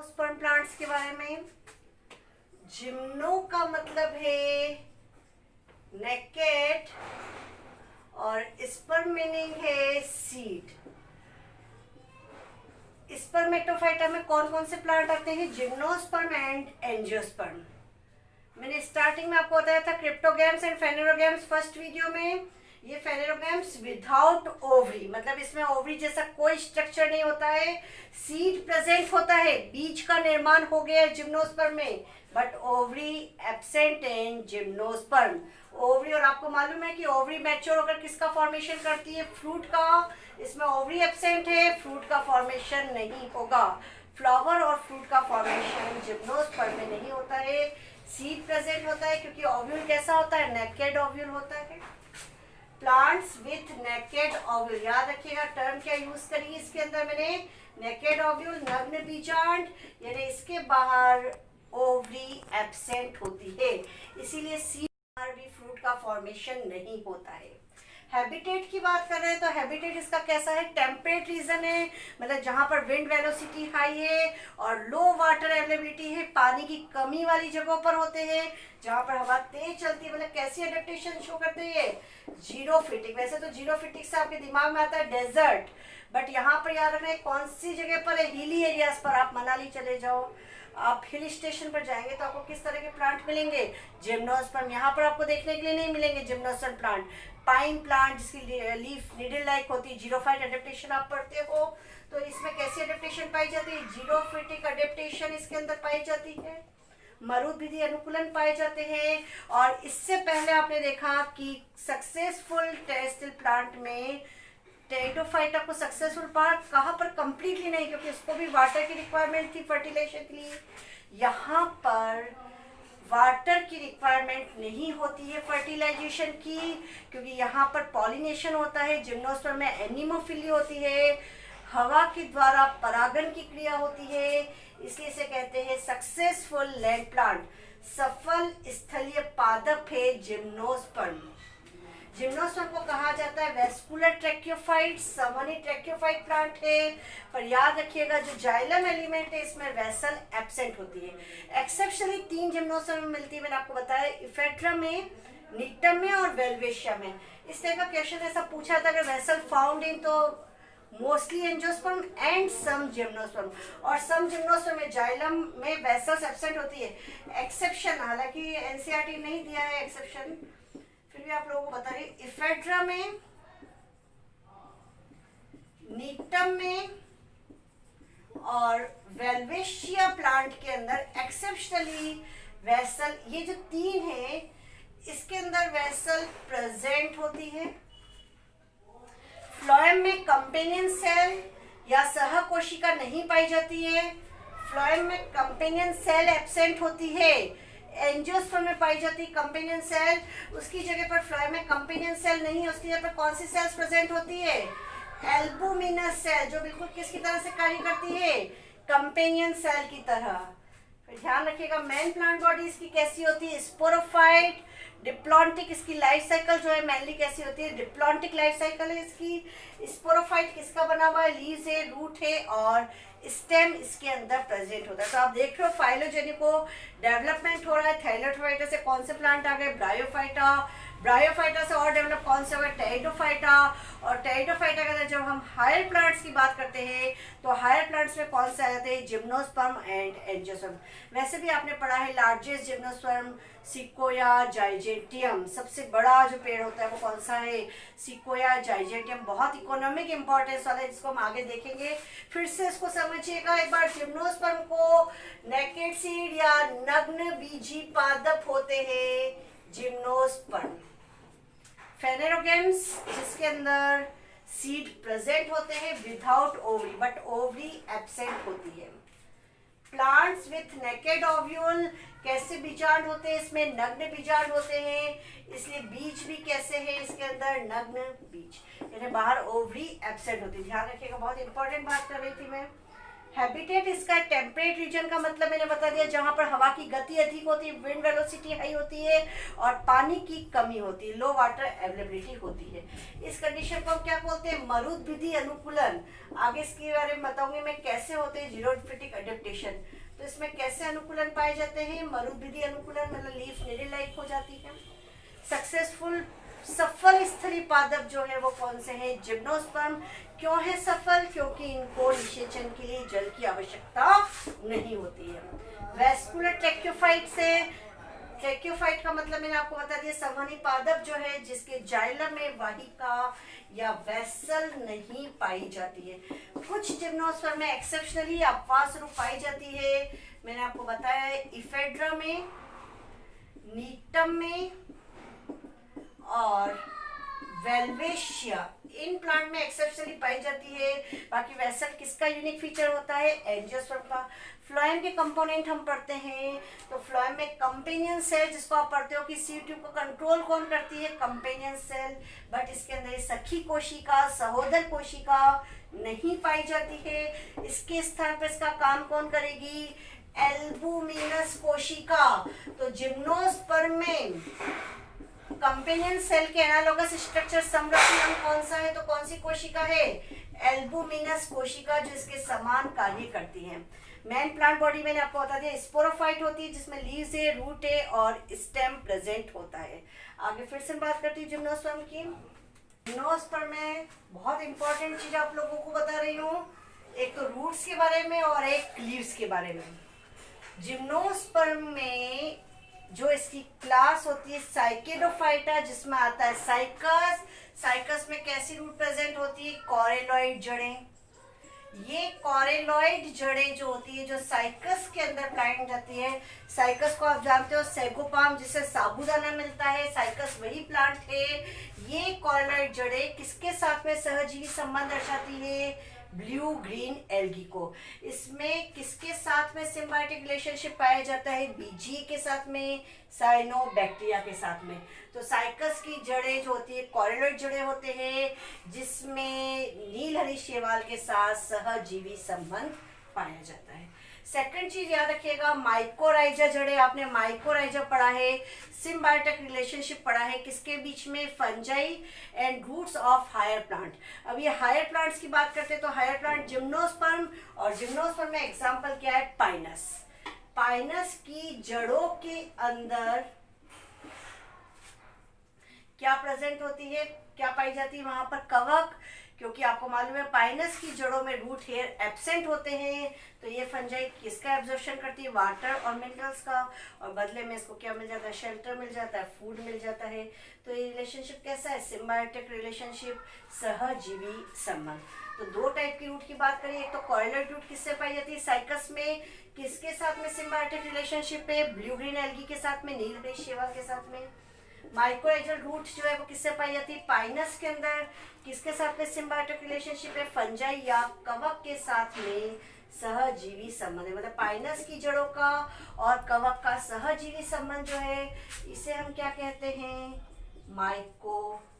Sperm plants के बारे में। जिम्नो का मतलब है नेकेड और स्पर्म मीनिंग है सीड। स्पर्मेटोफाइटा में कौन कौन से प्लांट आते हैं? Gymnosperm and angiosperm. मैंने स्टार्टिंग में आपको बताया था cryptogams and phanerogams first video में। ये फेनेरोगैम्स विदाउट ओवरी, मतलब इसमें ओवरी जैसा कोई स्ट्रक्चर नहीं होता है, सीड प्रेजेंट होता है, बीज का निर्माण हो गया है जिम्नोस्पर्म में, but ovary absent in gymnosperm. Ovary, और आपको मालूम है कि ओवरी मैच्योर होकर किसका फॉर्मेशन करती है? फ्रूट का। इसमें ओवरी एब्सेंट है, फ्रूट का फॉर्मेशन नहीं होगा। फ्लावर और फ्रूट का फॉर्मेशन जिम्नोस्पर्म में नहीं होता है, सीड प्रेजेंट होता है, क्योंकि ओव्यूल कैसा होता है? नेकेड ओव्यूल होता है। प्लांट्स विथ नेकेड ओव्यूल, याद रखिएगा टर्म क्या यूज करी इसके अंदर मैंने? नेकेड ओव्यूल, नग्न बीजांड, यानी इसके बाहर ओवरी एब्सेंट होती है, इसीलिए सीड बाहर भी फ्रूट का फॉर्मेशन नहीं होता है। हैबिटेट की बात कर रहे हैं तो हैबिटेट इसका कैसा है? टेम्परेट रीजन है, मतलब जहां पर विंड वेलोसिटी हाई है और लो वाटर अवेलेबिलिटी है, पानी की कमी वाली जगहों पर होते हैं, जहां पर हवा तेज चलती है। मतलब कैसी एडेप्टेशन शो करते हैं? जीरोफिटिक। वैसे तो जीरोफिटिक से आपके दिमाग में आता है डेजर्ट, बट यहाँ पर याद रखना है कौन सी जगह पर है? हिली एरियाज पर। आप मनाली चले जाओ, आप हिल स्टेशन पर जाएंगे तो आपको किस तरह के प्लांट मिलेंगे? जिम्नोस्पर्म। यहाँ पर आपको देखने के लिए नहीं मिलेंगे जिम्नोस्पर्म प्लांट। पाइन प्लांट जिसकी लीफ नीडल लाइक होती है, जीरोफाइट एडेप्टेशन आप पढ़ते हो, तो इसमें कैसी एडेप्टेशन पाई जाती है? जीरोफिटिक एडेप्टेशन इसके अंदर पाई जाती है। मरुविधि अनुकूलन पाए जाते हैं। और इससे पहले आपने देखा कि सक्सेसफुल टेरेस्ट्रियल प्लांट में टेरिडोफाइटा को सक्सेसफुल पार्ट कहाँ पर? कंप्लीटली नहीं, क्योंकि उसको भी वाटर की रिक्वायरमेंट थी फर्टिलाइजेशन के लिए। यहाँ पर वाटर की रिक्वायरमेंट नहीं होती है फर्टिलाइजेशन की, क्योंकि यहाँ पर पॉलिनेशन होता है। जिम्नोस्पर्म में एनिमोफिली होती है, हवा के द्वारा परागण की क्रिया होती है, इसलिए इसे कहते हैं सक्सेसफुल लैंड प्लांट। सफल स्थलीय पादप है जिम्नोस्पर्म। जिम्नोस्पर्म को कहा जाता है वेस्कुलर ट्रैकियोफाइट, सामान्य ट्रैकियोफाइट प्लांट है। पर याद रखिएगा जो जाइलम एलिमेंट है इसमें वेसल एब्सेंट होती है। एक्सेप्शनली 3 जिम्नोस्पर्म में मिलती है, मैंने आपको बताया, इफेड्रा में, नीटम में और वेल्वेशिया में। इस तरह का क्वेश्चन ऐसा पूछा था कि वेसल फाउंड इन, तो mostly angiosperm and some gymnosperm, और सम जिम्नोस्पर्म में जाइलम में वेसल्स एब्सेंट होती है। एक्सेप्शन, हालांकि एनसीईआरटी नहीं दिया है एक्सेप्शन, फिर भी आप लोगों को बता रही, इफेड्रा में, नीटम में और वेल्वेशिया प्लांट के अंदर एक्सेप्शनली वेसल, ये जो 3 है इसके अंदर वेसल प्रेजेंट होती है। फ्लोएम में कंपेनियन सेल या सहकोशिका नहीं पाई जाती है। फ्लोएम में कंपेनियन सेल एब्सेंट होती है। एंजियोस्पर्म में पाई जाती है कंपेनियन सेल, उसकी जगह पर फ्लोएम में कंपेनियन सेल नहीं है, उसकी जगह पर कौन सी सेल्स प्रेजेंट होती है? एल्बुमिनस सेल, जो बिल्कुल किसकी तरह से कार्य करती है? कंपेनियन सेल की तरह। फिर ध्यान रखिएगा मेन प्लांट बॉडी इसकी कैसी होती है? Sporophyte, diplontic. इसकी लाइफ साइकिल जो है मेनली कैसी होती है? डिप्लॉन्टिक लाइफ साइकिल है इसकी। स्पोरोफाइट किसका बना हुआ है? लीव्स है, रूट है और स्टेम इसके अंदर प्रेजेंट होता है। तो आप देख रहे हो फाइलोजेनिको डेवलपमेंट हो रहा है। थैलेडोफाइटा से कौन से प्लांट आ गए? ब्रायोफाइटा। ब्रायोफाइटा से और डेवलप कौन से हो गए? टेरिडोफाइटा। और टेरिडोफाइटा के अंदर जब हम हायर प्लांट्स की बात करते हैं तो हायर प्लांट्स में कौन से आ जाते हैं? Gymnosperm and angiosperm. वैसे भी आपने पढ़ा है लार्जेस्ट जिम्नोस्पर्म सिकोया जाइजेंटियम, सबसे बड़ा जो पेड़ होता है वो कौन सा है? सिकोया जाइजेंटियम। बहुत इकोनॉमिक इंपॉर्टेंस वाला है, जिसको हम आगे देखेंगे। फिर से इसको समझिएगा एक बार। जिम्नोस्पर्म को नेकेड सीड या नग्न बीजी पादप होते हैं जिम्नोस्पर्म। फेनेरोगैम्स जिसके अंदर सीड प्रेजेंट होते हैं without ovary, but ovary absent होती है। प्लांट्स विथ नेकेड ओव्यूल, कैसे बीजांड होते हैं? इसमें नग्न बीजांड होते हैं, इसलिए बीज भी कैसे है इसके अंदर? नग्न बीज, यानी बाहर ओवरी एब्सेंट होती है। ध्यान रखिएगा, बहुत इंपॉर्टेंट बात कर रही थी मैं। हैबिटेट इसका टेम्परेट रीजन का मतलब मैंने बता दिया, जहां पर हवा की गति अधिक होती है, विंड वेलोसिटी हाई होती है और पानी की कमी होती है, लो वाटर अवेलेबिलिटी होती है। इस कंडीशन को हम क्या बोलते हैं? मरुद्भिदी अनुकूलन। आगे इसके बारे में बताऊंगी मैं कैसे होते हैं जीरोफिटिक एडेप्टेशन। तो इसमें कैसे अनुकूलन पाए जाते हैं? मरुद्भिदी अनुकूलन मतलब लीफ नीडल लाइक हो जाती है। सक्सेसफुल सफल स्थलीय पादप जो है वो कौन से हैं? जिम्नोस्पर्म। क्यों है सफल? क्योंकि इनको निषेचन के लिए जल की आवश्यकता नहीं होती है। वेस्कुलर ट्रैक्योफाइट से, ट्रैक्योफाइट का मतलब मैंने आपको बता दिया, संवहनी पादप जो है जिसके जाइलम में वाहिका या वेसल नहीं पाई जाती है। कुछ जिम्नोस्पर्म में एक्सेप्शनली अपवाद स्वरूप पाई जाती है। मैंने आपको बताया है इफेड्रा में, नीटम में और वेल्वेशिया, इन प्लांट में एक्सेप्शनली पाई जाती है। बाकी वेसल किसका यूनिक फीचर होता है? एंजियोस्पर्म का। फ्लोएम के कंपोनेंट हम पढ़ते हैं, तो फ्लोएम में कंपेनियन सेल, जिसको आप पढ़ते हो कि सी ट्यूब को कंट्रोल कौन करती है? Companion cell. बट इसके अंदर सखी कोशिका, सहोदर कोशिका नहीं पाई जाती है। इसके स्थान पर इसका काम कौन करेगी? एल्बुमिनस कोशिका। तो जिम्नोस्पर्म में कंपेनियन सेल के एनालोगस स्ट्रक्चर समरक्षी अंग कौन सा है? तो कौन सी कोशिका है? एल्बुमिनस कोशिका, जो इसके समान कार्य करती है। मेन प्लांट बॉडी मैंने आपको बता दिया स्पोरोफाइट होती है, जिसमें लीव्स है, रूट है और स्टेम प्रेजेंट होता है। आगे फिर से बात करती हूँ जिम्नोस्पर्म की। जिम्नोस्पर्म में बहुत इंपॉर्टेंट चीज आप लोगों को बता रही हूँ, एक तो रूट्स के बारे में और एक लीव्स के बारे में। जिम्नोस्पर्म में जो इसकी क्लास होती है साइकेडोफाइटा, जिसमें आता है साइकस। साइकस में कैसी रूट प्रेजेंट होती है? कॉरेलॉइड जड़ें। ये कॉरेलॉइड जड़ें जो होती है, जो साइकस के अंदर पाई जाती है। साइकस को आप जानते हो सैगोपाम, जिससे साबूदाना मिलता है, साइकस वही प्लांट है। ये कॉरेलॉइड जड़ें किसके साथ में सहजीवी संबंध दर्शाती है? ब्लू ग्रीन एल्गी को। इसमें किसके साथ में सिम्बायोटिक रिलेशनशिप पाया जाता है? बीजीए के साथ में, साइनोबैक्टीरिया के साथ में। तो साइकस की जड़ें जो होती है कॉरेलॉइड जड़ें होते हैं, जिसमें नीलहरी शैवाल के साथ सहजीवी संबंध पाया जाता है। सेकंड चीज याद रखिएगा, माइकोराइजा जड़ें। आपने माइकोराइजा पढ़ा है, सिम्बायोटिक रिलेशनशिप पढ़ा है किसके बीच में? Fungi and roots of higher plant. अब ये हायर प्लांट्स की बात करते हैं तो हायर प्लांट जिम्नोस्पर्म, और जिम्नोस्पर्म में एग्जांपल क्या है? पाइनस। पाइनस की जड़ों के अंदर क्या प्रेजेंट होती है? क्या पाई जाती है वहां पर? कवक। क्योंकि आपको मालूम है पाइनस की जड़ों में रूट हेयर एब्सेंट होते हैं, तो ये फंजाई किसका एब्जॉर्प्शन करती है? वाटर और मिनरल्स का, और बदले में इसको क्या मिल जाता है? शेल्टर मिल जाता है, फूड मिल जाता है। तो ये रिलेशनशिप कैसा है? सिम्बायोटिक रिलेशनशिप, सहजीवी संबंध। तो दो टाइप की रूट की बात करें, एक तो कॉरेलॉइड रूट किससे पाई जाती है? साइकस में। किसके साथ में सिम्बायोटिक रिलेशनशिप है? ब्लू ग्रीन एल्गी के साथ में, नीलहरी शैवाल के साथ में। माइक्रोएजल रूट जो है वो किससे पाई जाती है? पाइनस के अंदर। किसके साथ में सिम्बायोटिक रिलेशनशिप है? फंजाई या कवक के साथ में सहजीवी संबंध है। मतलब पाइनस की जड़ों का और कवक का सहजीवी संबंध जो है, इसे हम क्या कहते हैं? माइकोराइजा।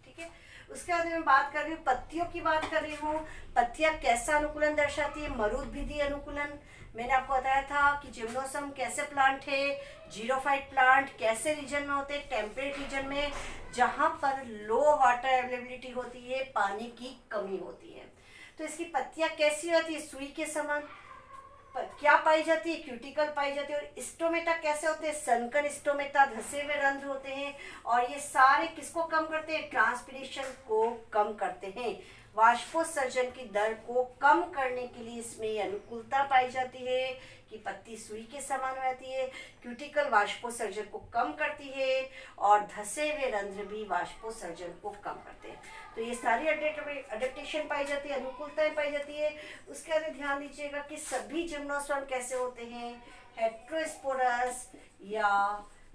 ठीक है। उसके बाद मैं बात कर रही हूँ पत्तियों की बात कर रही हूँ। पत्तियां कैसा अनुकूलन दर्शाती है? मरुद्भिदी अनुकूलन। मैंने आपको बताया था कि जिम्नोस्पर्म कैसे प्लांट है, जीरोफाइट प्लांट कैसे रीजन में होते हैं? टेम्परेट रीजन में, जहां पर लो वाटर अवेलेबिलिटी होती है, पानी की कमी होती है। तो इसकी पत्तियां कैसी होती है? सुई के समान। क्या पाई जाती है? क्यूटिकल पाई जाती है। और स्टोमेटा कैसे होते हैं? सनकन स्टोमेटा, धसे हुए रंध्र होते हैं। और ये सारे किसको कम करते हैं? ट्रांसपिरेशन को कम करते हैं। वाष्पोत्सर्जन की दर को कम करने के लिए इसमें अनुकूलता पाई जाती है कि पत्ती सुई के समान रहती है। क्यूटिकल वाष्पोत्सर्जन को कम करती है और धसे हुए रंध्र भी वाष्पोत्सर्जन को कम करते हैं। तो ये सारी अडेप्टेशन पाई जाती है, अनुकूलताएं पाई जाती है। उसके बाद ध्यान दीजिएगा कि सभी जिम्नोस्पर्म कैसे होते हैं? हेट्रोस्पोरस या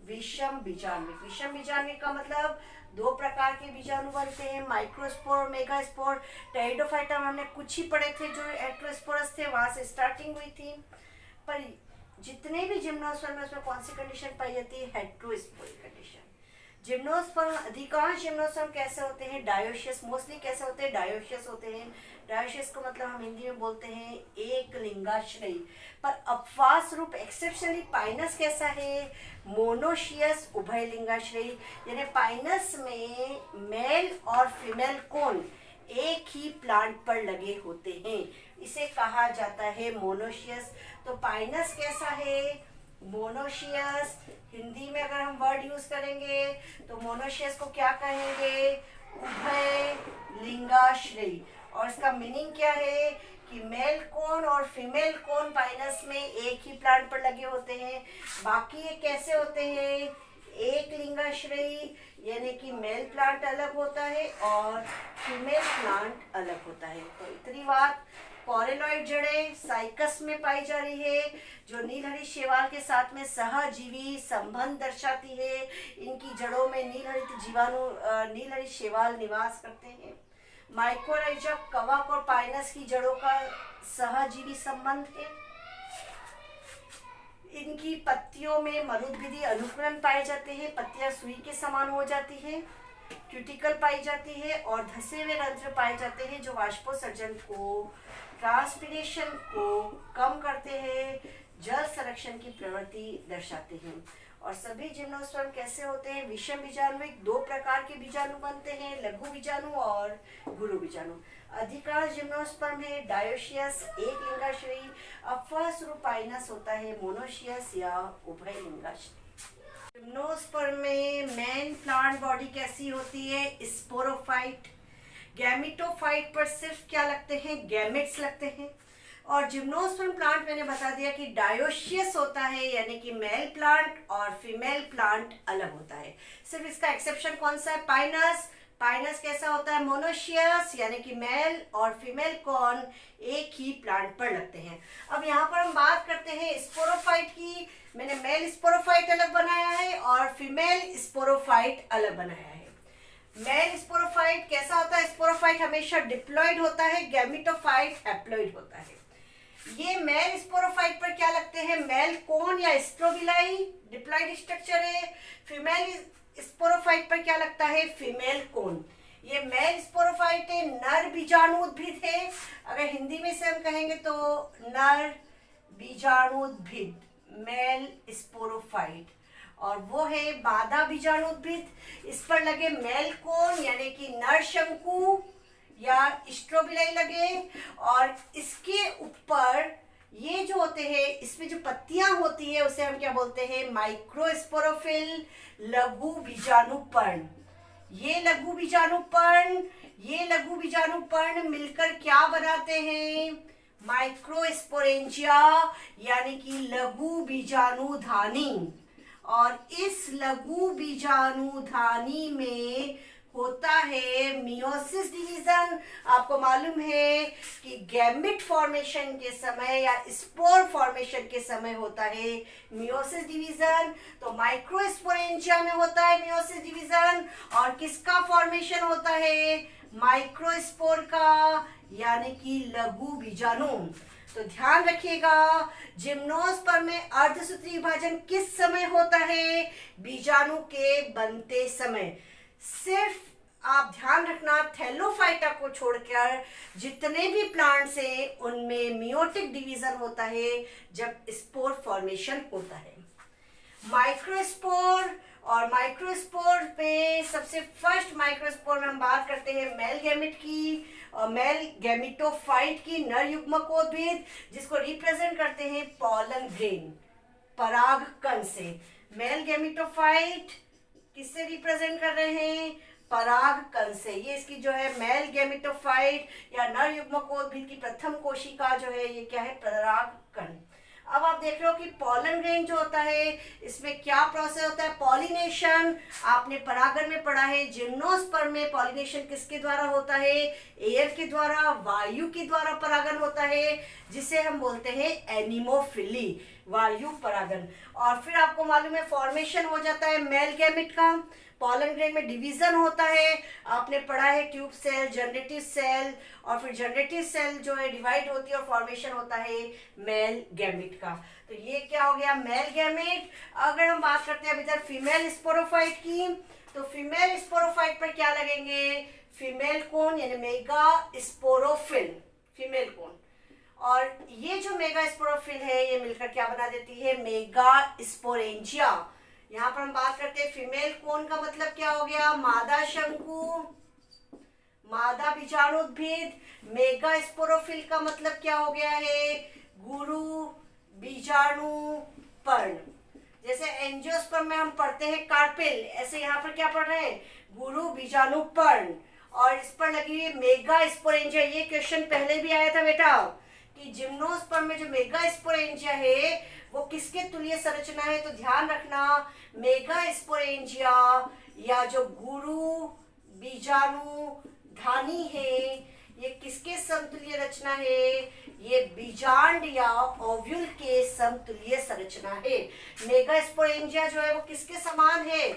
विषम बीजाण्विक। विषम बीजाण्विक का मतलब दो प्रकार के बीजाणु बनते हैं, माइक्रोस्पोर, मेगास्पोर। टेरिडोफाइटा में हमने कुछ ही पढ़े थे जो हेट्रोस्पोरस थे, वहां से स्टार्टिंग हुई थी। पर जितने भी जिम्नोस्पर्म में उसमें कौन सी कंडीशन पाई जाती है? हेट्रोस्पोरिक कंडीशन। जिम्नोस्पर्म, अधिकांश जिम्नोस्पर्म कैसे होते हैं? डायोशियस। मोस्टली कैसे होते हैं? डायोशियस होते हैं। डायोशियस को मतलब हम हिंदी में बोलते हैं एक लिंगाश्रयी। पर अपवास रूप एक्सेप्शनली पाइनस कैसा है? मोनोशियस, उभय लिंगाश्रयी। यानी पाइनस में मेल और फीमेल कोन एक ही प्लांट पर लगे होते हैं, इसे कहा जाता है मोनोशियस। तो पाइनस कैसा है? मोनोशियस। हिंदी में अगर हम वर्ड यूज करेंगे तो मोनोशियस को क्या कहेंगे? उभय लिंगाश्रयी। और इसका मीनिंग क्या है कि मेल कोन और फीमेल कोन पाइनस में एक ही प्लांट पर लगे होते हैं। बाकी ये कैसे होते हैं? एक लिंगाश्रयी, यानी कि मेल प्लांट अलग होता है और फीमेल प्लांट अलग होता है। तो इतनी बात। कॉरेलॉइड जड़ें साइकस में पाई जा रही है, जो नीलहरित शैवाल के साथ में सहजीवी संबंध दर्शाती है। इनकी जड़ों में नीलहरित जीवाणु, नीलहरित शैवाल निवास करते हैं। माइकोराइजा, कवक और पाइनस की जड़ों का सहजीवी संबंध है। इनकी पत्तियों में मरुद्भिदी अनुकरण पाए जाते हैं, पत्तियां सुई के समान हो जाती है। क्यूटिकल पाई जाती है और धसे हुए रंध्र पाए जाते हैं, जो वाष्पोत्सर्जन को, ट्रांसपिरेशन को कम करते हैं, जल संरक्षण की प्रवृत्ति दर्शाते हैं। और सभी जिम्नोस्पर्म कैसे होते हैं? विषम बीजाणुविक। दो प्रकार के बीजाणु बनते हैं, लघु बीजाणु और गुरु बीजाणु। अधिकांश जिम्नोस्पर्म है डायोशियस, एक लिंगाश्रयी। अपवास रूप पाइनस होता है मोनोशियस या उभय लिंगाश्रयी। जिम्नोस्पर्म में मेन प्लांट बॉडी कैसी होती है? स्पोरोफाइट। गैमेटोफाइट पर सिर्फ क्या लगते हैं? गैमेट्स लगते हैं। और जिम्नोस्पर्म प्लांट मैंने बता दिया कि डायोशियस होता है, यानी कि मेल प्लांट और फीमेल प्लांट अलग होता है। सिर्फ इसका एक्सेप्शन कौन सा है? पाइनस। पाइनस कैसा होता है? मोनोशियस, यानी कि मेल और फीमेल कॉर्न एक ही प्लांट पर लगते हैं। अब यहाँ पर हम बात करते हैं स्पोरोफाइट की। मैंने मेल स्पोरोफाइट अलग बनाया है और फीमेल स्पोरोफाइट अलग बनाया है। मेल स्पोरोफाइट कैसा होता है? स्पोरोफाइट हमेशा डिप्लॉइड होता है, गैमेटोफाइट हैप्लॉइड होता है। ये मेल स्पोरोफाइट पर क्या लगते हैं? मेल कोन या स्ट्रोबिलाई, डिप्लॉइड स्ट्रक्चर है। फीमेल स्पोरोफाइट पर क्या लगता है? Female cone. ये मेल स्पोरोफाइट है, नर बीजाणु उद्भिद है। अगर हिंदी में से हम कहेंगे तो नर बीजाणु उद्भिद, मेल स्पोरोफाइट। और वो है मादा बीजाणु उद्भिद। इस पर लगे मेल कोन, यानी कि नर शंकु या स्ट्रोबिलाई लगे। और इसके ऊपर ये जो होते हैं, इसमें जो पत्तियां होती है उसे हम क्या बोलते हैं? माइक्रोस्पोरोफिल, लघु बीजाणुपर्ण। ये लघु बीजाणुपर्ण मिलकर क्या बनाते हैं? माइक्रोस्पोरेंजिया, यानी कि लघु बीजाणुधानी। और इस लघु बीजाणुधानी में होता है मियोसिस डिवीजन। आपको मालूम है कि गैमेट फॉर्मेशन के समय या स्पोर फॉर्मेशन के समय होता है मियोसिस डिवीजन। तो माइक्रोस्पोरेंजिया में होता है मियोसिस डिवीजन। और किसका फॉर्मेशन होता है? माइक्रोस्पोर का, यानी कि लघु बीजाणु। तो ध्यान रखिएगा, जिम्नोस्पर्म में अर्धसूत्री विभाजन किस समय होता है? बीजाणु के बनते समय। सिर्फ आप ध्यान रखना, थैलोफाइटा को छोड़कर जितने भी प्लांट्स हैं उनमें मियोटिक डिवीजन होता है जब स्पोर फॉर्मेशन होता है। माइक्रोस्पोर, और माइक्रोस्पोर में सबसे फर्स्ट माइक्रोस्पोर में हम बात करते हैं मेल गैमेट की और मेल गैमेटोफाइट की, नर युग्मकोद्भिद, जिसको रिप्रेजेंट करते हैं पॉलन ग्रेन, परागकण से। मेल गैमेटोफाइट किससे रिप्रेजेंट कर रहे हैं? परागकण से। ये इसकी जो है मेल गैमेटोफाइट या नर युग्मकोद्भिद की प्रथम कोशिका जो है, ये क्या है? परागकण। अब आप देख रहे हो कि पॉलन ग्रेन जो होता है, इसमें क्या प्रोसेस होता है? पॉलिनेशन। आपने परागण में पढ़ा है, जिम्नोस्पर्म में पॉलिनेशन किसके द्वारा होता है? एयर के द्वारा, वायु के द्वारा परागण होता है, जिसे हम बोलते हैं एनिमोफिली, वायु परागण। और फिर आपको मालूम है फॉर्मेशन हो जाता है मेल गैमेट का। पॉलन ग्रेन में डिवीजन होता है, आपने पढ़ा है ट्यूब सेल, जनरेटिव सेल, और फिर जनरेटिव सेल जो है डिवाइड होती है और फॉर्मेशन होता है मेल गैमेट का। तो ये क्या हो गया? Male gamete. अगर हम बात करते हैं अब इधर फीमेल स्पोरोफाइट की, तो फीमेल स्पोरोफाइट पर क्या लगेंगे, फीमेल कोन यानी मेगा स्पोरोफिल, फीमेल कोन। और ये जो मेगा स्पोरोफिल है ये मिलकर क्या बना देती है, मेगा स्पोरेंजिया। यहाँ पर हम बात करते हैं फीमेल कोन का मतलब क्या हो गया, मादा शंकु, मादा बीजाणुद्भिद। मेगा स्पोरोफिल का मतलब क्या हो गया है, गुरु बीजाणु पर्ण। जैसे एंजियोस्पर्म में हम पढ़ते हैं कार्पेल, ऐसे यहाँ पर क्या पढ़ रहे हैं, गुरु बीजाणु पर्ण। और इस पर लगी हुई मेगा स्पोरेंजिया। ये क्वेश्चन पहले भी आया था बेटा कि जिम्नोस्पर्म में जो मेगा स्पोरेंजिया है वो किसके तुल्य संरचना है, तो ध्यान रखना मेगा स्पोरेंजिया या जो गुरु बीजाणु धानी है ये किसके समतुल्य रचना है, ये बीजांड या ओव्यूल के समतुल्य संरचना है। मेगा स्पोरेंजिया जो है वो किसके समान है,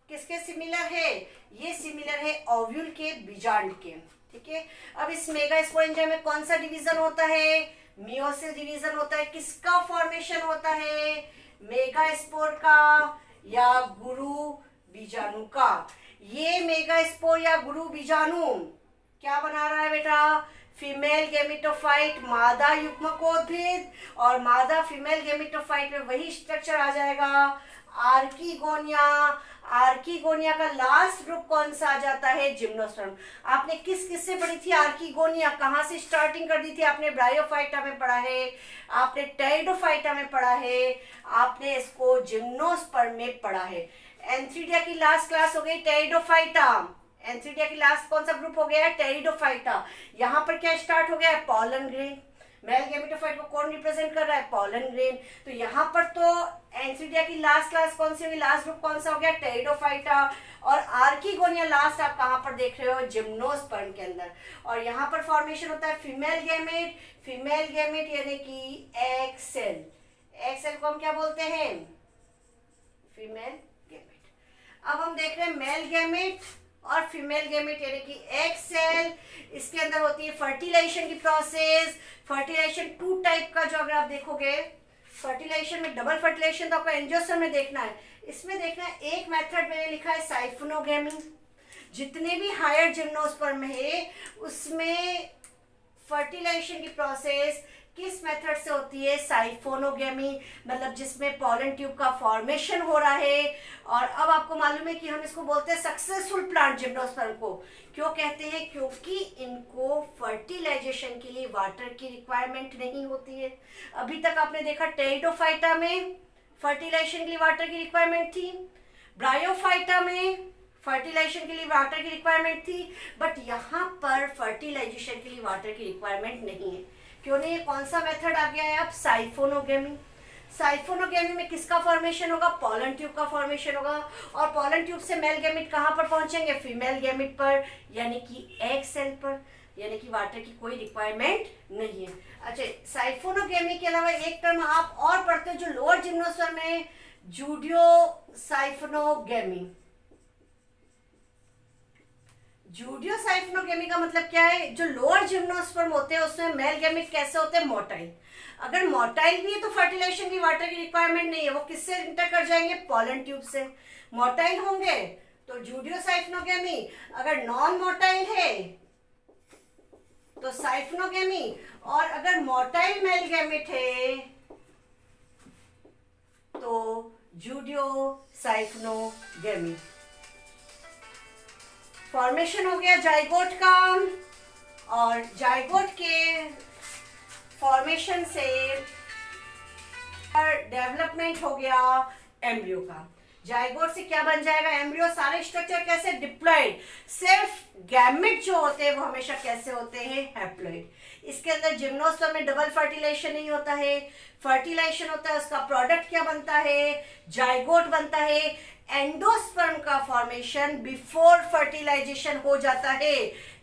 किसके सिमिलर है, ये सिमिलर है ओव्यूल के बीजांड के। ठीक है, अब इस मेगा स्पोरेंजिया में कौन सा डिवीजन होता है, मियोसिस डिवीजन होता है। किसका फॉर्मेशन होता है, मेगा स्पोर का या गुरु बीजाणु का। ये मेगा स्पोर या गुरु बीजाणु क्या बना रहा है बेटा, फीमेल गेमिटोफाइट मादा युग्मकोद्भिद, और मादा फीमेल गेमिटोफाइट में वही स्ट्रक्चर आ जाएगा आर्कीगोनिया। आर्कीगोनिया का लास्ट ग्रुप कौन सा आ जाता है, जिम्नोस्पर्म। आपने किस से पढ़ी थी आर्कीगोनिया, कहाँ से स्टार्टिंग कर दी थी आपने, ब्रायोफाइटा में पढ़ा है, आपने टेरिडोफाइटा में पढ़ा है, आपने इसको जिम्नोस्पर्म में पढ़ा है। एंथ्रीडिया की लास्ट क्लास हो गई टेरिडोफाइटा। एंथ्रीडिया की लास्ट कौन सा ग्रुप हो गया है, टेरिडोफाइटा। यहाँ पर क्या स्टार्ट हो गया है, पॉलन ग्रेन। मेल गेमेटोफाइट को कौन रिप्रेजेंट कर रहा है, पॉलन ग्रेन। तो यहाँ पर तो एंथ्रीडिया की लास्ट क्लास कौन सी होगी, लास्ट ग्रुप कौन सा हो गया, टेरिडोफाइटा। और आर्कीगोनिया लास्ट आप कहाँ पर देख रहे हो, जिम्नोस्पर्म के अंदर। और यहाँ पर फॉर्मेशन होता है फीमेल गैमेट। फीमेल गैमेट यानी कि एग सेल। एग सेल को हम क्या बोलते हैं, फीमेल गैमेट। अब हम देख रहे हैं मेल गैमेट और फीमेल गैमेट यानी कि एग सेल। इसके अंदर होती है फर्टिलाइजेशन की प्रोसेस। फर्टिलाइजेशन 2 टाइप का, जो अगर आप देखोगे फर्टिलाइजेशन में डबल फर्टिलाइजेशन तो आपको एंजियोस्पर्म में देखना है, इसमें देखना है एक मेथड मैंने लिखा है साइफोनोगेमी। जितने भी हायर जिम्नोस्पर्म है उसमें फर्टिलाइजेशन की प्रोसेस किस मेथड से होती है, साइफोनोगेमी, मतलब जिसमें पॉलन ट्यूब का फॉर्मेशन हो रहा है। और अब आपको मालूम है कि हम इसको बोलते हैं सक्सेसफुल प्लांट जिम्नोस्पर्म को। क्यों कहते हैं, क्योंकि इनको फर्टिलाइजेशन के लिए वाटर की रिक्वायरमेंट नहीं होती है। अभी तक आपने देखा टेरिडोफाइटा में फर्टिलाइजेशन के लिए वाटर की रिक्वायरमेंट थी, ब्रायोफाइटा में फर्टिलाइजेशन के लिए वाटर की रिक्वायरमेंट थी, बट यहाँ पर फर्टिलाइजेशन के लिए वाटर की रिक्वायरमेंट नहीं है। क्यों नहीं है, कौन सा मेथड आ गया है अब, साइफोनोगेमी। साइफोनोगेमी में किसका फॉर्मेशन होगा, पॉलन ट्यूब का फॉर्मेशन होगा। और पॉलन ट्यूब से मेल गैमेट कहाँ पर पहुंचेंगे, फीमेल गैमेट पर यानी कि एग सेल पर, यानी कि वाटर की कोई रिक्वायरमेंट नहीं है। अच्छा, साइफोनोगेमी के अलावा एक टर्म आप और पढ़ते हो जो लोअर जिम्नोस्पर्म में, जूडियो साइफोनोगेमी। जूडियोसाइफोनोगेमी का मतलब क्या है, जो लोअर जिम्नोस्पर्म होते हैं उसमें मेल गैमेट कैसे होते हैं, मोटाइल। अगर मोटाइल भी है तो फर्टिलाइजेशन की वाटर की रिक्वायरमेंट नहीं है, वो किससे इंटर कर जाएंगे, पॉलन ट्यूब से। मोटाइल होंगे तो जूडियोसाइफोनोगेमी, अगर नॉन मोटाइल है तो साइफोनोगेमी, और अगर मोटाइल मेल गैमेट है तो जूडियोसाइफोनोगेमी। फॉर्मेशन हो गया जाइगोट का, और जाइगोट के फॉर्मेशन से डेवलपमेंट हो गया एम्ब्रियो का। जाइगोट से क्या बन जाएगा, एम्ब्रियो। सारे स्ट्रक्चर कैसे, डिप्लॉइड। सिर्फ गैमेट जो होते हैं वो हमेशा कैसे होते हैं, हैप्लॉइड। इसके अंदर जिम्नोस्पर्म में डबल फर्टिलाइजेशन नहीं होता है, फर्टिलाइजेशन होता है, उसका प्रोडक्ट क्या बनता है, जाइगोट बनता है। एंडोस्पर्म का फॉर्मेशन बिफोर फर्टिलाइजेशन हो जाता है।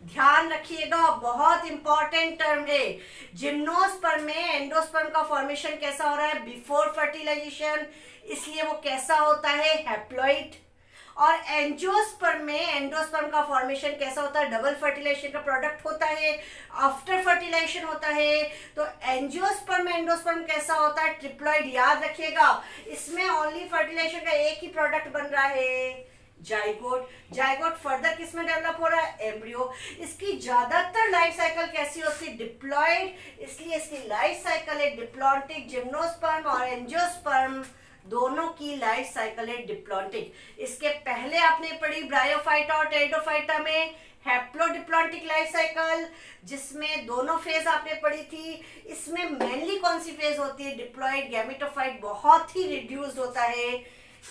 ध्यान रखिएगा, बहुत इंपॉर्टेंट टर्म है। जिम्नोस्पर्म में एंडोस्पर्म का फॉर्मेशन कैसा हो रहा है, बिफोर फर्टिलाइजेशन, इसलिए वो कैसा होता है, हैप्लॉइड। और एंजियोस्पर्म में एंडोस्पर्म का फॉर्मेशन कैसा होता है, डबल फर्टिलाइजेशन का प्रोडक्ट होता है, आफ्टर फर्टिलाइजेशन होता है। तो एंजियोस्पर्म में एंडोस्पर्म कैसा होता है, ट्रिप्लॉइड। याद रखिएगा, इसमें ओनली फर्टिलाइजेशन का एक ही प्रोडक्ट बन रहा है, जाइगोट। जाइगोट फर्दर किस में डेवलप हो रहा है? एम्ब्रियो। इसकी ज्यादातर लाइफ साइकिल कैसी होती है? डिप्लॉइड, इसलिए इसकी लाइफ साइकिल है डिप्लॉन्टिक। जिम्नोस्पर्म और एंजियोस्पर्म दोनों की लाइफ साइकिल है डिप्लॉन्टिक। इसके पहले आपने पढ़ी ब्रायोफाइटा और टेरिडोफाइटा में हैप्लोडिप्लॉन्टिक लाइफ साइकिल, जिसमें दोनों फेज आपने पढ़ी थी। इसमें मेनली कौन सी फेज होती है? डिप्लॉइड। गैमेटोफाइट बहुत ही रिड्यूस्ड होता है,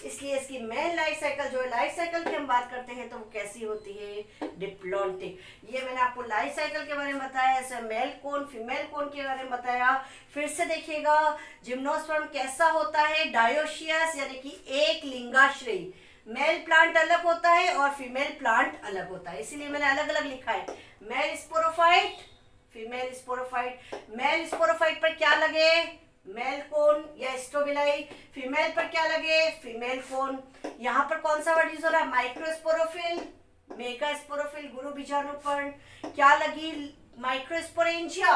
इसलिए इसकी मेन लाइफ साइकिल जो है, लाइफ साइकिल की हम बात करते हैं तो वो कैसी होती है? डिप्लॉन्टिक। ये मैंने आपको लाइफ साइकिल के बारे में बताया, ऐसे मेल कोन फीमेल कोन के बारे में बताया। फिर से देखिएगा जिम्नोस्पर्म कैसा होता है? डायोशियस, यानी कि एक लिंगाश्रयी। मेल प्लांट अलग होता है और फीमेल प्लांट अलग होता है, इसीलिए मैंने अलग अलग लिखा है। Male sporophyte, female sporophyte. Male sporophyte पर क्या लगे? मेल कोन या स्ट्रोबिलाई। फीमेल पर क्या लगे? Female cone. यहाँ पर कौन सा वर्ड यूज हो रहा है? माइक्रोस्पोरोफिल, मेगास्पोरोफिल, गुरु बीजाणुपर्ण। क्या लगी? माइक्रोस्पोरेंजिया।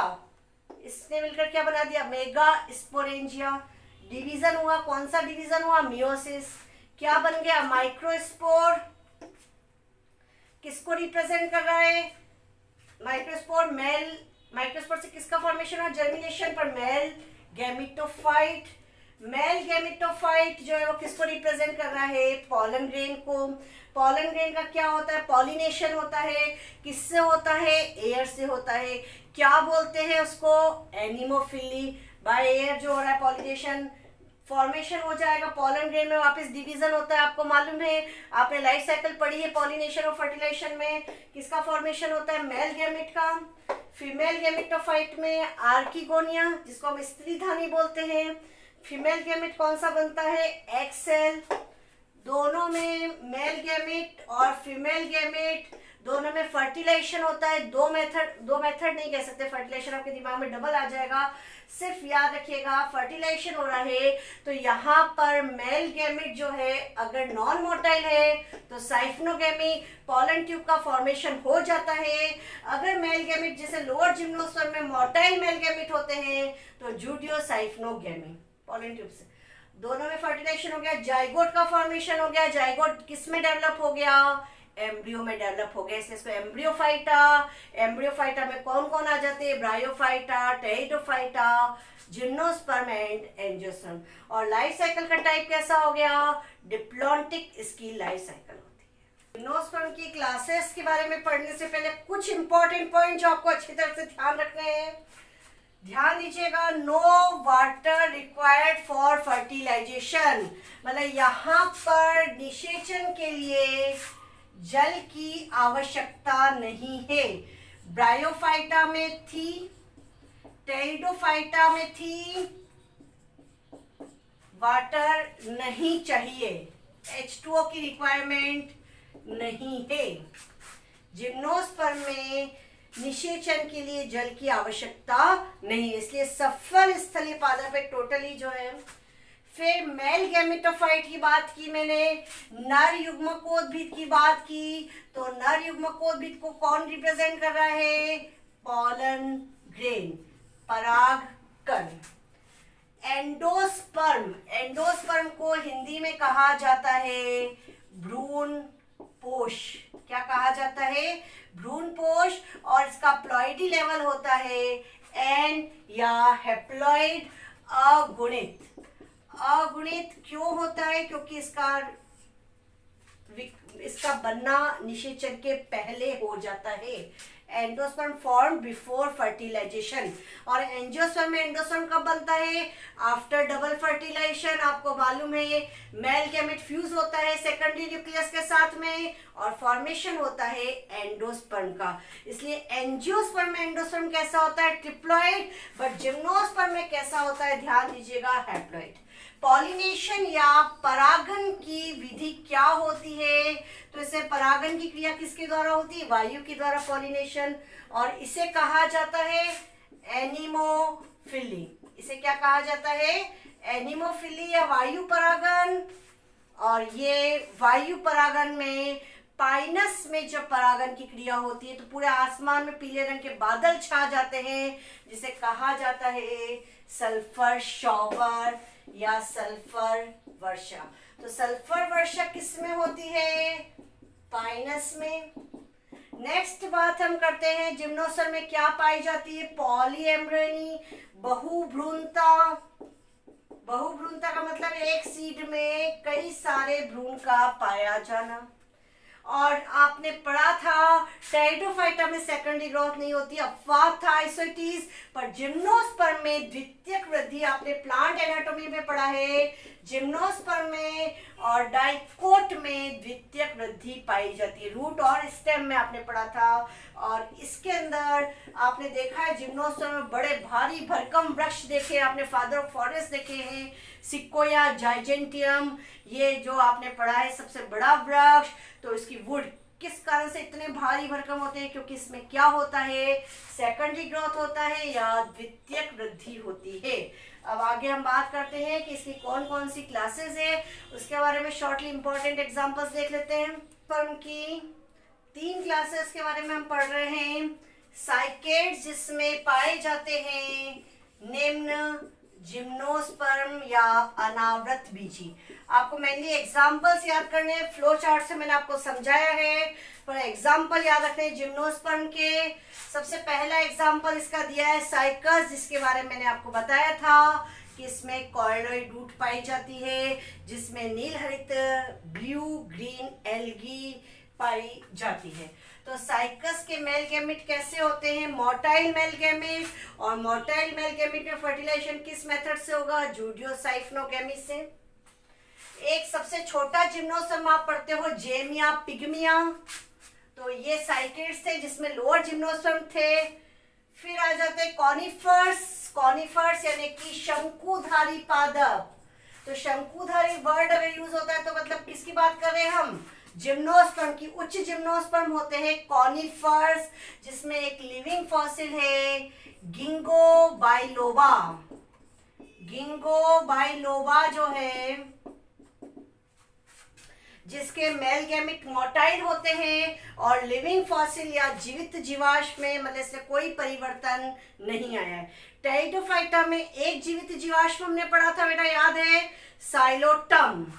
इसने मिलकर क्या बना दिया? Mega sporangia. डिवीजन हुआ, कौन सा डिवीजन हुआ? मियोसिस। क्या बन गया? माइक्रोस्पोर। किसको रिप्रेजेंट कर रहा है? Microspore mail. माइक्रोस्पोर से किसका फॉर्मेशन हुआ? जर्मिनेशन पर मेल गैमेटोफाइट। मेल गैमेटोफाइट जो है वो किसको रिप्रेजेंट कर रहा है? पॉलन ग्रेन को। पॉलन ग्रेन का क्या होता है? पॉलिनेशन होता है। किससे होता है? एयर से होता है। क्या बोलते हैं उसको? एनिमोफिली। बाय एयर जो हो रहा है पॉलिनेशन, फॉर्मेशन हो जाएगा। पॉलन ग्रेन में वापस डिवीजन होता है, आपको मालूम है, आपने लाइफ साइकिल पढ़ी है पॉलिनेशन और फर्टिलाइजेशन में। किसका फॉर्मेशन होता है? मेल गैमेट का। फीमेल गैमेटोफाइट में आर्किगोनिया, जिसको हम स्त्रीधानी बोलते हैं। फीमेल गैमेट कौन सा बनता है? Egg cell. दोनों में मेल गैमेट और फीमेल गैमेट दोनों में फर्टिलाइजेशन होता है। दो मेथड नहीं कह सकते, फर्टिलाइजेशन आपके दिमाग में डबल आ जाएगा। सिर्फ याद रखिएगा फर्टिलाइजेशन हो रहा है तो यहाँ पर मेल गैमेट जो है अगर नॉन मोटाइल है तो साइफनोगेमी, पॉलन ट्यूब का फॉर्मेशन हो जाता है। अगर मेल गैमेट जैसे लोअर जिम्नोस्पर्म में मोटाइल मेल गैमेट होते हैं तो जूडियोसाइफनोगेमी, पॉलन ट्यूब से दोनों में फर्टिलाइजेशन हो गया। जाइगोट का फॉर्मेशन हो गया। जाइगोट किस में डेवलप हो गया? एम्ब्रियो में डेवलप हो गया, इसलिए इसको एम्ब्रियोफाइटा। एम्ब्रियोफाइटा में कौन कौन आ जाते हैं? Bryophyta, pteridophyta, gymnosperm and angiosperm. और लाइफ साइकिल का टाइप कैसा हो गया? डिप्लॉन्टिक इसकी लाइफ साइकिल होती है। जिम्नोस्पर्म की क्लासेस के बारे में पढ़ने से पहले कुछ इंपॉर्टेंट पॉइंट जो आपको अच्छी तरह से ध्यान रखने हैं, ध्यान दीजिएगा। No water required for fertilisation, मतलब यहाँ पर निषेचन के लिए जल की आवश्यकता नहीं है। ब्रायोफाइटा में थी, टेरिडोफाइटा में थी, वाटर नहीं चाहिए, H2O की रिक्वायरमेंट नहीं है। जिम्नोस्पर्म में निषेचन के लिए जल की आवश्यकता नहीं है, इसलिए सफल स्थलीय पादप पे टोटली जो है। फिर मेल गैमेटोफाइट की बात की मैंने, नर युग्मकोद्भिद की बात की, तो नर युग्मकोद्भिद को कौन रिप्रेजेंट कर रहा है? पॉलन ग्रेन, पराग कण। एंडोस्पर्म, एंडोस्पर्म को हिंदी में कहा जाता है भ्रूण पोष। क्या कहा जाता है? भ्रूण पोष। और इसका प्लॉइडी लेवल होता है एन या हैप्लॉइड अगुणित। अगुणित क्यों होता है? क्योंकि इसका बनना निषेचन के पहले हो जाता है। Endosperm form before fertilisation. और एंजियोस्पर्म में एंडोस्पर्म कब बनता है? After double fertilisation. आपको मालूम है मेल गैमेट फ्यूज होता है सेकेंडरी न्यूक्लियस के साथ में और फॉर्मेशन होता है एंडोस्पर्म का। इसलिए एंजियोस्पर्म में एंडोस्पर्म कैसा होता है? ट्रिप्लॉइड। बट जिम्नोस्पर्म में कैसा होता है? ध्यान दीजिएगा, हैप्लॉइड। पॉलिनेशन या परागन की विधि क्या होती है? तो इसे परागन की क्रिया किसके द्वारा होती है? वायु के द्वारा पॉलिनेशन। और इसे कहा जाता है एनिमोफिली। इसे क्या कहा जाता है? एनिमोफिली या वायु परागन। और ये वायु परागन में पाइनस में जब परागन की क्रिया होती है तो पूरे आसमान में पीले रंग के बादल छा जाते हैं, जिसे कहा जाता है सल्फर शॉवर या सल्फर वर्षा। तो सल्फर वर्षा किस में होती है? पाइनस में। नेक्स्ट बात हम करते हैं, जिम्नोस्पर्म में क्या पाई जाती है? पॉलीएम्ब्रेनी, बहुभ्रूणता। बहुभ्रूणता का मतलब एक सीड में कई सारे भ्रूण का पाया जाना। और आपने पढ़ा था टेरिडोफाइटा में सेकेंडरी ग्रोथ नहीं होती, अफवाह था आइसोइटीज, पर जिम्नोस्पर्म में द्वितीयक वृद्धि आपने प्लांट एनाटॉमी में पढ़ा है। जिम्नोस्पर्म में और डाइकोट में द्वितीयक वृद्धि पाई जाती है। रूट और स्टेम में आपने पढ़ा था। और इसके अंदर आपने देखा है जिम्नोस्पर्म में बड़े भारी भरकम वृक्ष देखे, आपने फादर ऑफ फॉरेस्ट देखे हैं, सिक्वोया जाइजेंटियम, ये जो आपने पढ़ा है सबसे बड़ा वृक्ष। तो इसकी वुड किस कारण से इतने भारी भरकम होते हैं? क्योंकि इसमें क्या होता है? सेकेंडरी ग्रोथ होता है या द्वितीयक वृद्धि होती है। अब आगे हम बात करते हैं कि इसकी कौन कौन सी क्लासेस है, उसके बारे में शॉर्टली इंपॉर्टेंट एग्जांपल्स देख लेते हैं। स्पर्म की 3 क्लासेस के बारे में हम पढ़ रहे हैं। साइकेड्स, जिसमें पाए जाते हैं निम्न जिम्नोस्पर्म या अनावृत बीजी। आपको मेनली एग्जांपल्स याद करने हैं, फ्लो चार्ट से मैंने आपको समझाया है, पर एग्जांपल याद रखने हैं जिम्नोस्पर्म के। सबसे पहला एग्जांपल इसका दिया है साइकस, जिसके बारे में मैंने आपको बताया था कि इसमें कॉर्डोइड रूट पाई जाती है, जिसमें नील हरित ब्लू ग्रीन एल्गी पाई जाती है। तो साइकस के मेल गैमेट कैसे होते हैं? मोटाइल मेल गैमेट, और मोटाइल मेल गैमेट में फर्टिलाइजेशन किस मेथड से होगा? जूडियोसाइक्नोगेमी से। एक सबसे छोटा जिम्नोस्पर्म आप पढ़ते हो जेमिया पिग्मिया, तो ये साइकेड्स थे जिसमें लोअर जिम्नोस्पर्म थे। फिर आ जाते हैं कॉनिफर्स, कॉनिफर्स यानी कि शंकुधारी पादप। तो शंकुधारी वर्ड अगर यूज होता है तो मतलब किसकी बात कर रहे हैं हम? जिम्नोस्पर्म की। उच्च जिम्नोस्पर्म होते हैं कॉनिफर्स, जिसमें एक लिविंग फॉसिल है गिंगो बाइलोबा। गिंगो बाइलोबा जो है, जिसके मेल गैमेट मोटाइल होते हैं और लिविंग फॉसिल या जीवित जीवाश्म में मतलब से कोई परिवर्तन नहीं आया है। टेरिडोफाइटा में एक जीवित जीवाश्म हमने पढ़ा था बेटा, याद है? Psilotum.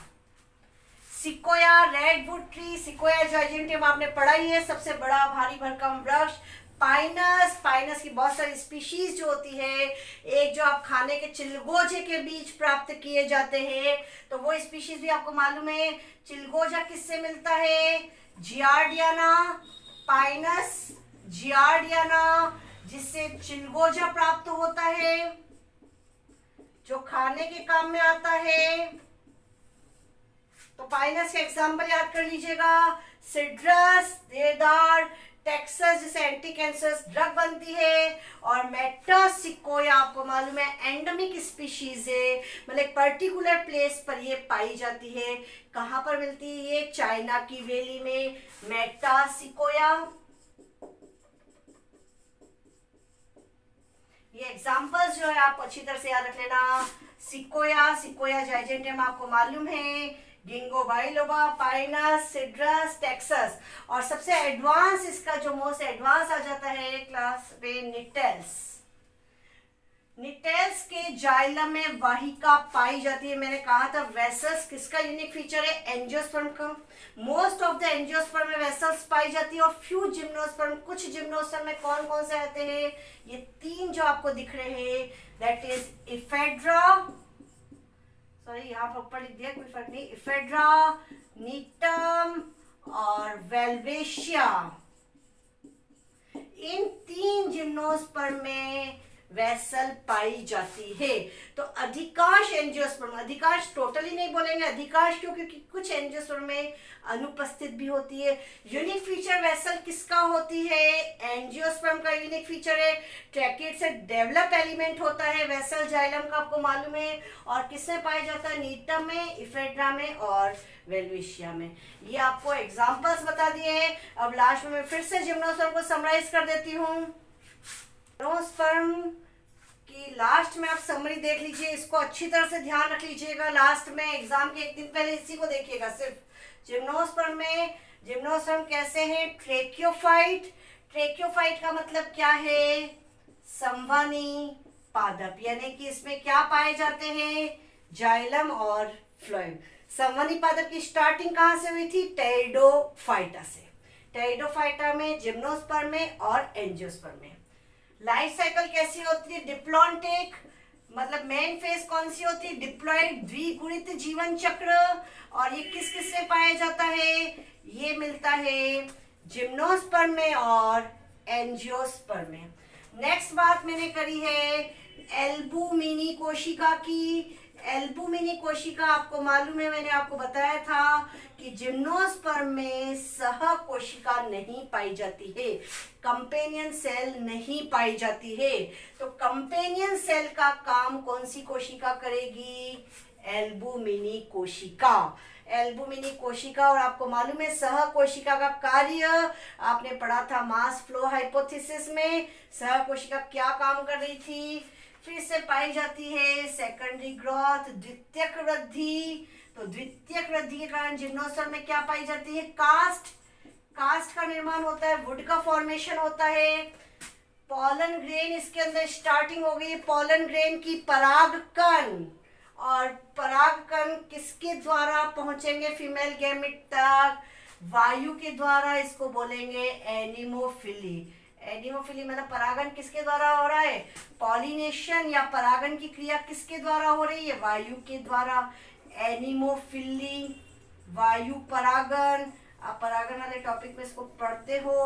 Sequoia redwood tree, sequoia giganteum आपने पढ़ा ही है, सबसे बड़ा भारी भरकम वृक्ष। पाइनस, पाइनस की बहुत सारी स्पीशीज जो होती है, एक जो आप खाने के चिलगोजे के बीज प्राप्त किए जाते हैं, तो वो स्पीशीज भी आपको मालूम है। चिलगोजा किससे मिलता है? जियार्डियाना, पाइनस जियार्डियाना, जिससे चिलगोजा प्राप्त होता है, जो खाने के काम में आता है। तो पाइनस का एग्जाम्पल याद कर लीजिएगा, सिट्रस, देवदार, टेक्सस जिसे एंटी कैंसर ड्रग बनती है, और मेटासिकोया आपको मालूम है एंडेमिक स्पीशीज है, मतलब एक पर्टिकुलर प्लेस पर ये पाई जाती है। कहाँ पर मिलती है ये? चाइना की वैली में मेटासिकोया। ये एग्जांपल्स जो है आप अच्छी तरह से याद रख लेना। सिकोया, सिकोया जाइजेंटियम आपको मालूम है, गिंगो बाइलोबा, पाइनस, सिड्रस, टेक्सस, और सबसे एडवांस इसका जो मोस्ट एडवांस आ जाता है क्लास पे निटेल्स। निटेल्स के जाइलम में वाहिका पाई जाती है। मैंने कहा था वेसल्स किसका यूनिक फीचर है? एंजियोस्पर्म का। मोस्ट ऑफ द एंजियोस्पर्म में वेसल्स पाई जाती है, और फ्यू जिम्नोस्पर्म, कुछ जिम्नोस्पर्म में कौन कौन से आते हैं? ये 3 जो आपको दिख रहे हैं, दैट इज इफेड्रा, सॉरी यहाँ पर ऊपर लिख दिया, कोई फर्क नहीं, इफेड्रा, नीटम और वेल्वेशिया। इन 3 जिम्नोस्पर्म में वेसल पाई जाती है। तो अधिकांश एंजियोस्पर्म, अधिकांश टोटली नहीं बोलेंगे, अधिकांश क्यों? क्योंकि कुछ एंजियोस्पर्म में अनुपस्थित भी होती है। यूनिक फीचर वेसल किसका होती है? एंजियोस्पर्म का यूनिक फीचर है ट्रैकेट से डेवलप एलिमेंट होता है वेसल जाइलम का, आपको मालूम है। और किसमें पाया जाता है? नीटम में, इफेड्रा में और वेल्वेशिया में। ये आपको एग्जाम्पल्स बता दिए हैं। अब लास्ट में मैं फिर से जिम्नोस्पर्म को समराइज कर देती हूँ। जिम्नोस्पर्म की लास्ट में आप समरी देख लीजिए, इसको अच्छी तरह से ध्यान रख लीजिएगा। लास्ट में एग्जाम के एक दिन पहले इसी को देखिएगा सिर्फ। जिम्नोस्पर्म में जिम्नोस्पर्म कैसे हैं? ट्रेकियोफाइट। ट्रेकियोफाइट का मतलब क्या है? संवहनी पादप, यानी कि इसमें क्या पाए जाते हैं? जाइलम और फ्लोएम। संवहनी पादप की स्टार्टिंग कहाँ से हुई थी? टेरिडोफाइटा से। टेरिडोफाइटा में, जिम्नोस्पर्म में और एंजियोस्पर्म में। लाइफ साइकिल कैसी होती है? डिप्लॉन्टिक, मतलब मेन फेज कौन सी होती है? डिप्लॉइड, द्विगुणित जीवन चक्र। और ये किस किस में पाया जाता है? ये मिलता है जिम्नोस्पर्म में और एंजियोस्पर्म में। नेक्स्ट बात मैंने करी है एल्बुमिनी कोशिका की। एल्बुमिनी कोशिका आपको मालूम है, मैंने आपको बताया था कि जिम्नोस्पर्म में सह कोशिका नहीं पाई जाती है, कंपेनियन सेल नहीं पाई जाती है। तो कंपेनियन सेल का काम कौन सी कोशिका करेगी? एल्बुमिनी कोशिका। एल्बुमिनी कोशिका। और आपको मालूम है सह कोशिका का कार्य आपने पढ़ा था मास फ्लो हाइपोथेसिस में। सह कोशिका क्या काम कर रही थी? फिर से पाई जाती है सेकेंडरी ग्रोथ, द्वितीयक वृद्धि। तो द्वितीयक वृद्धि के कारण जिम्नोस्पर्म में क्या पाई जाती है? कास्ट। कास्ट का निर्माण होता है, वुड का फॉर्मेशन होता है। पॉलन ग्रेन इसके अंदर स्टार्टिंग हो गई, पॉलन ग्रेन की परागकण। और परागकण किसके द्वारा पहुंचेंगे फीमेल गैमेट तक? वायु के द्वारा। इसको बोलेंगे एनिमोफिली। एनिमोफिली मतलब परागण किसके द्वारा हो रहा है? पॉलिनेशन या परागण की क्रिया किसके द्वारा हो रही है? वायु के द्वारा। एनिमोफिली, वायु परागण। आप परागण वाले टॉपिक में इसको पढ़ते हो।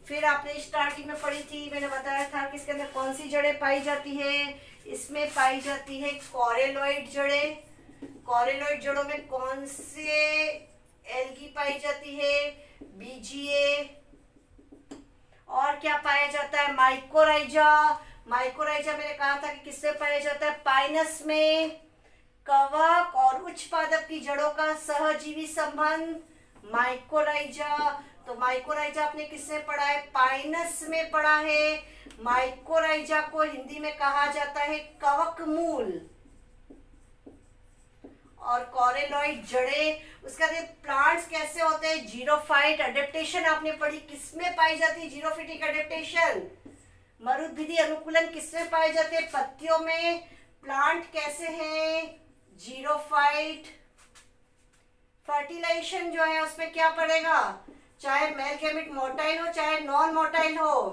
फिर आपने स्टार्टिंग में पढ़ी थी, मैंने बताया था कि इसके अंदर कौन सी जड़ें पाई जाती है? इसमें पाई जाती है कॉरेलॉइड जड़ें। कॉरेलॉइड जड़ों में कौन से एल्गी पाई जाती है? बीजीए। और क्या पाया जाता है? माइकोराइजा। माइकोराइजा मैंने कहा था कि किसमें पाया जाता है? पाइनस में। कवक और उच्च पादप की जड़ों का सहजीवी संबंध, माइकोराइजा। तो माइकोराइजा आपने किससे पढ़ा है? पाइनस में पढ़ा है। माइकोराइजा को हिंदी में कहा जाता है कवक मूल। और कॉरेलॉइड जड़ें, उसका प्लांट्स कैसे होते हैं? जीरोफाइट अडेप्टेशन आपने पढ़ी, किसमें पाई जाती है? Xerophytic adaptation. मरुद्भिदी अनुकूलन किसमें पाए जाते हैं? पत्तियों में। प्लांट कैसे हैं? जीरोफाइट। फर्टिलाइजेशन जो है उसमें क्या पड़ेगा? चाहे मेल गैमेट मोटाइल हो चाहे नॉन मोटाइल हो,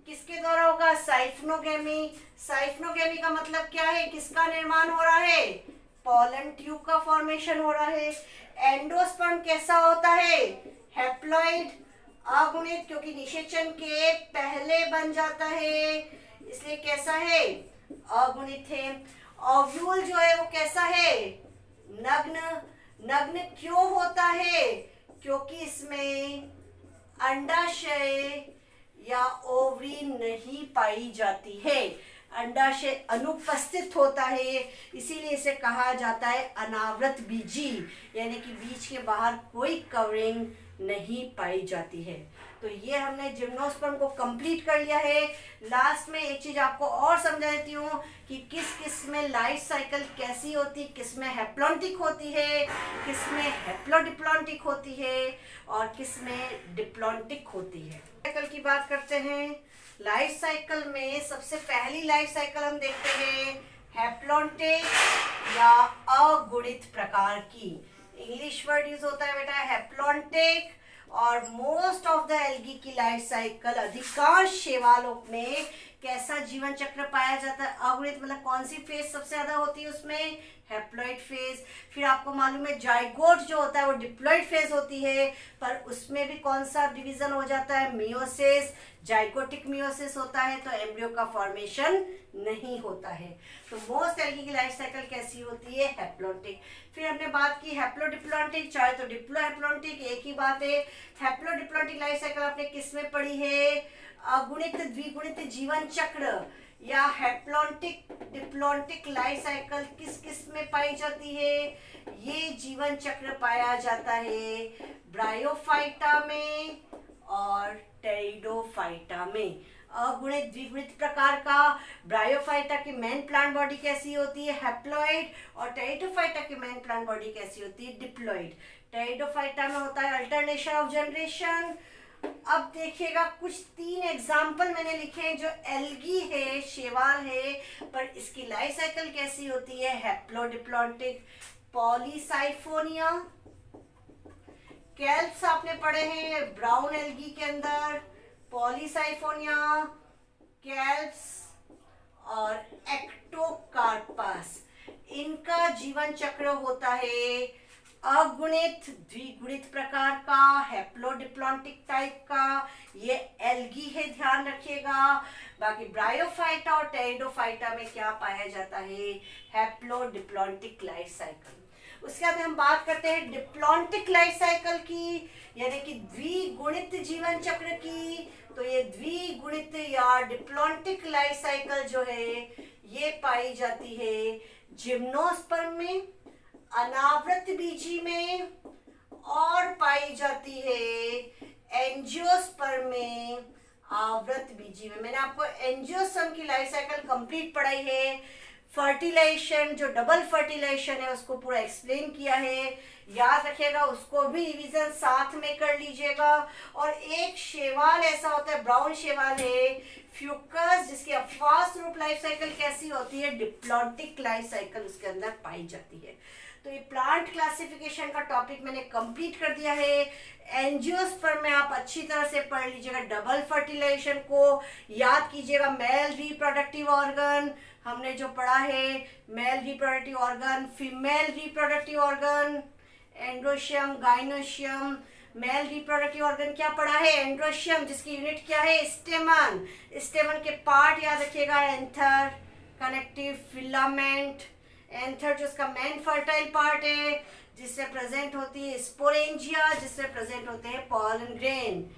किसके द्वारा होगा? साइफनोगेमी। साइफनोगेमी का मतलब क्या है? किसका निर्माण हो रहा है? पॉलन ट्यूब का फॉर्मेशन हो रहा है। एंडोस्पर्म कैसा होता है? हैप्लॉइड, अगुणित, क्योंकि निषेचन के पहले बन जाता है इसलिए कैसा है? अगुणित है। ओव्यूल जो है वो कैसा है? नग्न। नग्न क्यों होता है? क्योंकि इसमें अंडाशय या ओवरी नहीं पाई जाती है, अंडाशय अनुपस्थित होता है, इसीलिए इसे कहा जाता है अनावृत बीजी, यानी कि बीज के बाहर कोई कवरिंग नहीं पाई जाती है। तो ये हमने जिम्नोस्पर्म को कंप्लीट कर लिया है। लास्ट में एक चीज आपको और समझा देती हूँ कि किस किस में लाइफ साइकिल कैसी होती, किस में हैप्लॉन्टिक होती है, किस में हैप्लोडिप्लॉन्टिक होती है और किस में डिप्लॉन्टिक होती है। साइकिल की बात करते हैं। लाइफ साइकिल में सबसे पहली लाइफ साइकिल हम देखते हैं हैप्लॉन्टिक या अगुणित प्रकार की। इंग्लिश वर्ड यूज होता है बेटा हैप्लॉन्टिक। और मोस्ट ऑफ द एल्गी की लाइफ साइकिल, अधिकांश शैवालों में कैसा जीवन चक्र पाया जाता है? अगुणित, मतलब कौन सी फेज सबसे ज्यादा होती है उसमें? Haploid phase. फिर आपको मालूम है जाइगोट जो होता है वो डिप्लॉइड फेज होती है, पर उसमें भी कौन सा डिवीजन हो जाता है? मियोसिस। जाइगोटिक मियोसिस होता है तो एम्ब्रियो का फॉर्मेशन नहीं होता है। तो मोस्ट एल्गी की लाइफ साइकिल कैसी होती है? हैप्लॉन्टिक। फिर हमने बात की हैप्लोडिप्लॉन्टिक, चाहे तो डिप्लो हैप्लॉन्टिक, एक ही बात है। हैप्लोडिप्लॉन्टिक लाइफ साइकिल आपने किस में पढ़ी है? अगुणित द्विगुणित जीवन चक्र या हैप्लॉन्टिक डिप्लॉन्टिक लाइफ साइकिल किस किस में पाई जाती है? ये जीवन चक्र पाया जाता है ब्रायोफाइटा में और टेरिडोफाइटा में। अगुणित द्विगुणित प्रकार का ब्रायोफाइटा की मेन प्लांट बॉडी कैसी होती है? हैप्लॉइड। और टेरिडोफाइटा की मेन प्लांट बॉडी कैसी होती है? डिप्लॉइड। टेरिडोफाइटा में होता है अल्टरनेशन ऑफ जनरेशन। अब देखिएगा कुछ 3 एग्जाम्पल मैंने लिखे हैं जो एल्गी है, शैवाल है, पर इसकी लाइफ साइकिल कैसी होती है? हैप्लोडिप्लॉन्टिक। पॉलीसाइफोनिया। कैल्प्स आपने पढ़े हैं ब्राउन एल्गी के अंदर, पॉलीसाइफोनिया, कैल्प्स और एक्टोकार्पस। इनका जीवन चक्र होता है अगुणित द्विगुणित प्रकार का, हैप्लोडिप्लॉन्टिक टाइप का। ये एल्गी है, ध्यान रखिएगा। बाकी ब्रायोफाइटा और टेरिडोफाइटा में क्या पाया जाता है, हैप्लोडिप्लॉन्टिक लाइफ साइकिल। उसके बाद हम बात करते हैं डिप्लॉन्टिक लाइफ साइकिल की, यानी कि द्विगुणित जीवन चक्र की। तो ये द्विगुणित या डिप्लॉन्टिक लाइफ साइकिल जो है ये पाई जाती है जिम्नोस्पर्म में, अनावृत बीजी में, और पाई जाती है एंजियोस्पर्म में, आवृत बीजी में। मैंने आपको एंजियोस्पर्म की लाइफ साइकिल कंप्लीट पढ़ाई है। फर्टिलाइजेशन, जो डबल फर्टिलाइजेशन है उसको पूरा एक्सप्लेन किया है, याद रखिएगा, उसको भी रिवीजन साथ में कर लीजिएगा। और एक शैवाल ऐसा होता है, ब्राउन शैवाल है फ्यूकस, जिसकी अपवास रूप लाइफ साइकिल कैसी होती है, डिप्लॉन्टिक लाइफ साइकिल उसके अंदर पाई जाती है। तो ये प्लांट क्लासिफिकेशन का टॉपिक मैंने कंप्लीट कर दिया है। एंजियोस्पर्म में आप अच्छी तरह से पढ़ लीजिएगा, डबल फर्टिलाइजेशन को याद कीजिएगा। मेल रिप्रोडक्टिव ऑर्गन हमने जो पढ़ा है, male reproductive organ, female reproductive organ, androecium, gynoecium. Male reproductive organ क्या पढ़ा है, एंड्रोशियम, जिसकी यूनिट क्या है, स्टेमन। स्टेमन के पार्ट याद रखिएगा, एंथर, कनेक्टिव फिलामेंट। एंथर जो उसका मेन फर्टाइल पार्ट है, जिससे प्रेजेंट होती है स्पोरेंजिया, जिससे प्रेजेंट होते हैं पॉलन ग्रेन।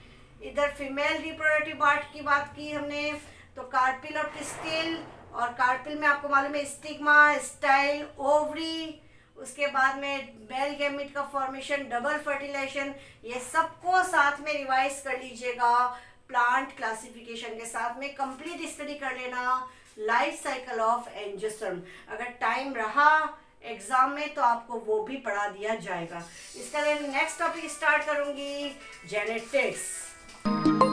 इधर फीमेल रिप्रोडक्टिव पार्ट की बात की हमने, तो कार्पिल और पिस्टिल, और कार्पिल में आपको मालूम है स्टिग्मा, स्टाइल, ओवरी। उसके बाद में मेल गैमेट का फॉर्मेशन, डबल फर्टिलाइजेशन, ये सबको साथ में रिवाइज कर लीजिएगा प्लांट क्लासिफिकेशन के साथ में। कंप्लीट स्टडी कर लेना लाइफ साइकिल ऑफ एंजियोस्पर्म। अगर टाइम रहा एग्जाम में तो आपको वो भी पढ़ा दिया जाएगा। इसका नेक्स्ट टॉपिक स्टार्ट करूंगी, जेनेटिक्स।